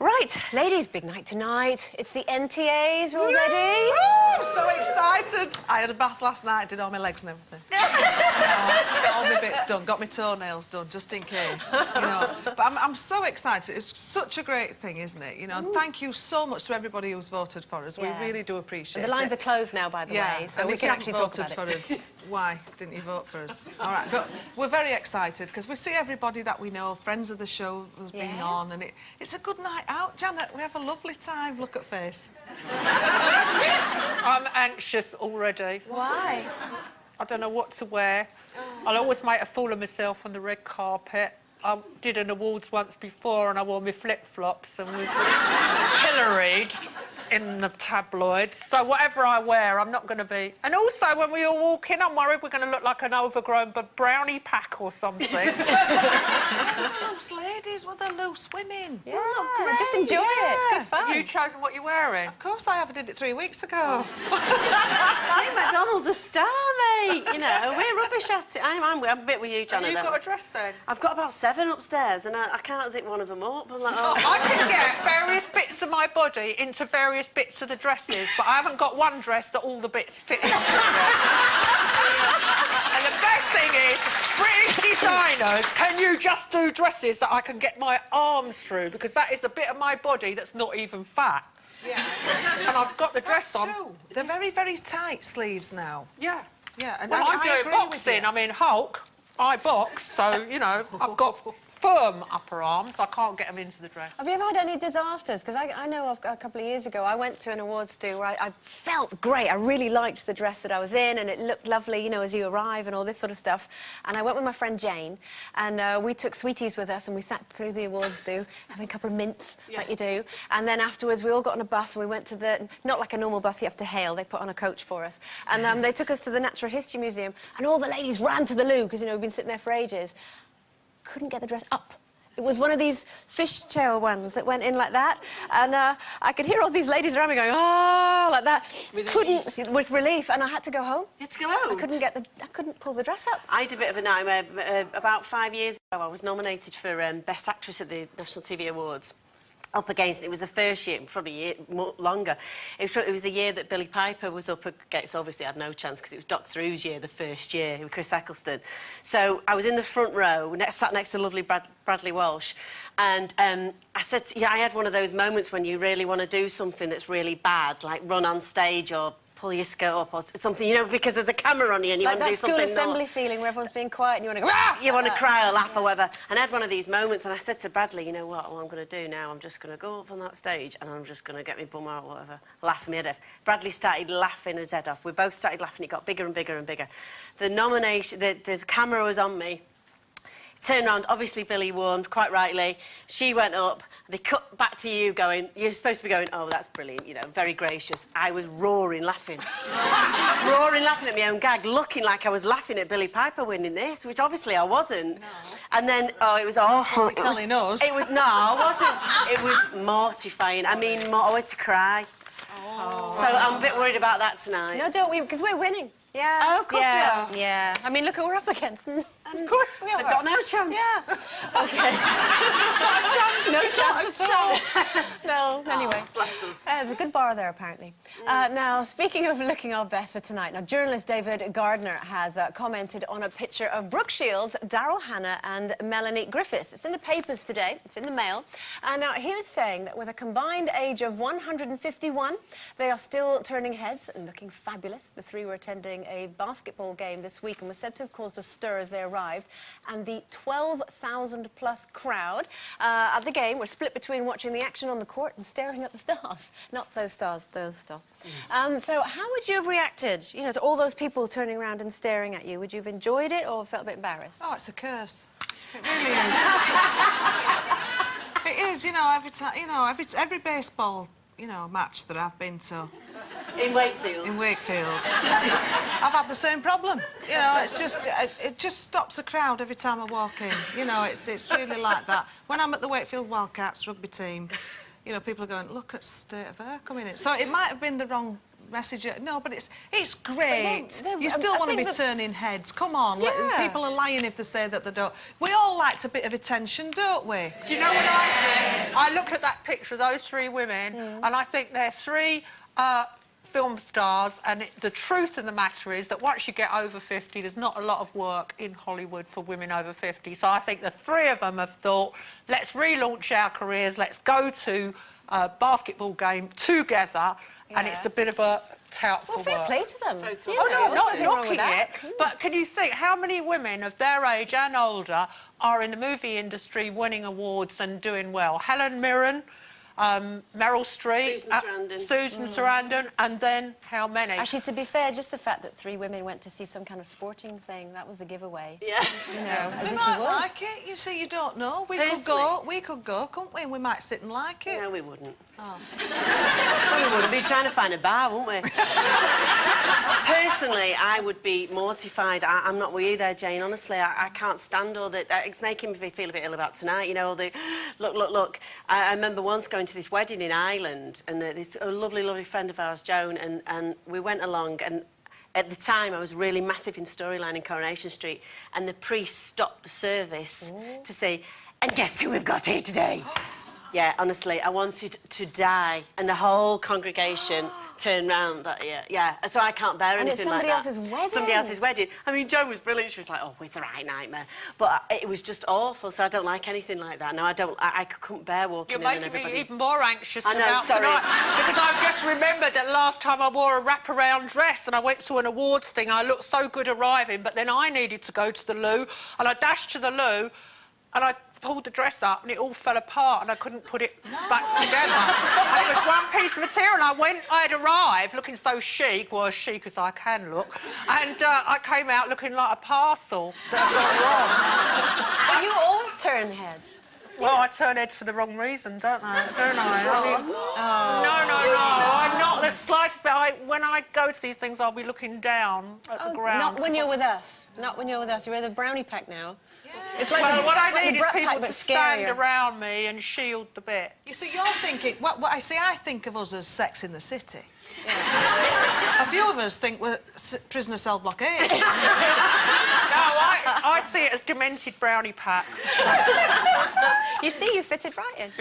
Right, ladies, big night tonight. It's the NTAs. We're all ready? I'm so excited. I had a bath last night, did all my legs and everything. Got all my bits done, got my toenails done, just in case, you know. But I'm so excited. It's such a great thing, isn't it? You know, and thank you so much to everybody who's voted for us. Yeah. We really do appreciate it. And the lines are closed now, by the way, so and we if can you actually haven't talk about voted for us, why didn't you vote for us? All right, but we're very excited because we see everybody that we know, friends of the show who's been on, and it's a good night out. Janet, we have a lovely time. Look at face. I'm anxious already. Why? I don't know what to wear. I'll always make a fool of myself on the red carpet. I did an awards once before and I wore my flip-flops and was pilloried in the tabloids. So whatever I wear, I'm not going to be... And also, when we all walk in, I'm worried we're going to look like an overgrown brownie pack or something. Loose ladies with their loose women. Yeah, just enjoy it. It's good fun. Have you chosen what you're wearing? Of course I have. I did it 3 weeks ago. Jane McDonald's a star, mate. You know, we're rubbish at it. I'm a bit with you, Janet. Have you got a dress then? I've got about 7 upstairs and I can't zip one of them up. I'm like, oh. I can get various bits of my body into various bits of the dresses, but I haven't got one dress that all the bits fit into. And the best thing is, British designers, can you just do dresses that I can get my arms through? Because that is the bit of my body that's not even fat. Yeah. And I've got the dress on. True. They're very, very tight sleeves now. Yeah. Yeah, and Well, I'm I doing agree with boxing. you. I mean, Hulk, I box, so, you know, I've got firm upper arms. I can't get them into the dress. Have you ever had any disasters? Because I know of a couple of years ago, I went to an awards do where I felt great. I really liked the dress that I was in, and it looked lovely, you know, as you arrive and all this sort of stuff. And I went with my friend Jane, and we took sweeties with us, and we sat through the awards do, having a couple of mints, like you do. And then afterwards, we all got on a bus, and we went to the... Not like a normal bus you have to hail. They put on a coach for us. And they took us to the Natural History Museum, and all the ladies ran to the loo, because, you know, we've been sitting there for ages. Couldn't get the dress up. It was one of these fishtail ones that went in like that, and I could hear all these ladies around me going, oh, like that. With relief, and I had to go home. You had to go home? I couldn't pull the dress up. I had a bit of a nightmare. About 5 years ago, I was nominated for Best Actress at the National TV Awards. Up against, it was the first year, probably a year more, longer. It was the year that Billy Piper was up against. Obviously, I had no chance because it was Doctor Who's year, the first year, with Chris Eccleston. So I was in the front row, sat next to lovely Bradley Walsh, and I said, I had one of those moments when you really want to do something that's really bad, like run on stage or pull your skirt up or something, you know, because there's a camera on you and you want to do something. Like that school assembly feeling where everyone's being quiet and you want to go, ah! You want to cry or laugh or whatever. And I had one of these moments and I said to Bradley, you know what I'm going to do now? I'm just going to go up on that stage and I'm just going to get my bum out or whatever, laugh my head off. Bradley started laughing his head off. We both started laughing. It got bigger and bigger and bigger. The nomination, the camera was on me. Turned around, obviously Billy won, quite rightly. She went up, they cut back to you going, you're supposed to be going, oh, that's brilliant, you know, very gracious. I was roaring, laughing. Roaring, laughing at my own gag, looking like I was laughing at Billy Piper winning this, which obviously I wasn't. No. And then, oh, it was awful. You're telling us. It was, no, I wasn't. It was mortifying. I mean, I wanted to cry. Oh. So I'm a bit worried about that tonight. No, don't we, because we're winning. Yeah. Oh, of course we are. Yeah. I mean, look who we're up against. Of course we are. I've got no chance. Yeah. OK. No chance at all. No, anyway. Bless us. There's a good bar there, apparently. Now, speaking of looking our best for tonight, now, journalist David Gardner has commented on a picture of Brooke Shields, Daryl Hannah and Melanie Griffiths. It's in the papers today. It's in the Mail. Now, he was saying that with a combined age of 151, they are still turning heads and looking fabulous. The three were attending a basketball game this week and was said to have caused a stir as they arrived. And the 12,000-plus crowd at the game were split between watching the action on the court and staring at the stars. Not those stars, those stars. So how would you have reacted, you know, to all those people turning around and staring at you? Would you have enjoyed it or felt a bit embarrassed? Oh, it's a curse. It really is. It is, you know, every time, you know, every baseball, you know, match that I've been to. In Wakefield? In Wakefield. I've had the same problem. You know, it's just... It just stops a crowd every time I walk in. You know, it's really like that. When I'm at the Wakefield Wildcats rugby team, you know, people are going, look at state of her coming in. So it might have been the wrong message it. No, but it's great. You still I want to think be turning heads. Come on, people are lying if they say that they don't. We all liked a bit of attention, don't we? Do you know what I think? I look at that picture of those three women, and I think they're three film stars, and the truth of the matter is that once you get over 50, there's not a lot of work in Hollywood for women over 50. So I think the three of them have thought, let's relaunch our careers, let's go to a basketball game together, and it's a bit of a tout for Well, fair work. play to them. Photo. You Oh, know, no, there's not nothing wrong knocking with that. it, but can you think how many women of their age and older are in the movie industry winning awards and doing well? Helen Mirren, Meryl Streep, Susan Sarandon, and then how many? Actually, to be fair, just the fact that three women went to see some kind of sporting thing, that was the giveaway. Yeah. You know, as They if might you would. like it. You see, you don't know. We could go, couldn't we? We might sit and like it. No, we wouldn't. We wouldn't be trying to find a bar, wouldn't we? Personally, I would be mortified. I'm not with you there, Jane. Honestly, I can't stand all that. It's making me feel a bit ill about tonight. You know, all the look. I remember once going to this wedding in Ireland, and this lovely friend of ours, Joan, and we went along, and at the time I was really massive in storyline in Coronation Street, and the priest stopped the service to say, "And guess who we've got here today?" Yeah, honestly, I wanted to die, and the whole congregation turned round at you. Yeah, so I can't bear anything like that. And it's somebody else's wedding. Somebody else's wedding. I mean, Joan was brilliant. She was like, "Oh, it's the right nightmare," but it was just awful. So I don't like anything like that. No, I don't. I couldn't bear walking You're in and making everybody. me even more anxious I know, about sorry. tonight, because I've just remembered that last time I wore a wraparound dress and I went to an awards thing, I looked so good arriving, but then I needed to go to the loo, and I dashed to the loo, and I pulled the dress up and it all fell apart and I couldn't put it back together. And it was one piece of material, and I'd arrived looking so chic, well, as chic as I can look, and I came out looking like a parcel that had But you always turn heads. gone wrong. Well, I turn heads for the wrong reason, don't I? I mean, no, I'm not the slightest bit. When I go to these things, I'll be looking down at the ground. Not when you're with us. Not when you're with us. You're in the brownie pack now. It's like Well, what I like need the is Brat people Pack, to but stand scarier. around me and shield the bit. You see, you're thinking... What I see, I think of us as Sex in the City. A few of us think we're prisoner cell block 8. No, I see it as demented brownie pack. You see, you fitted right in.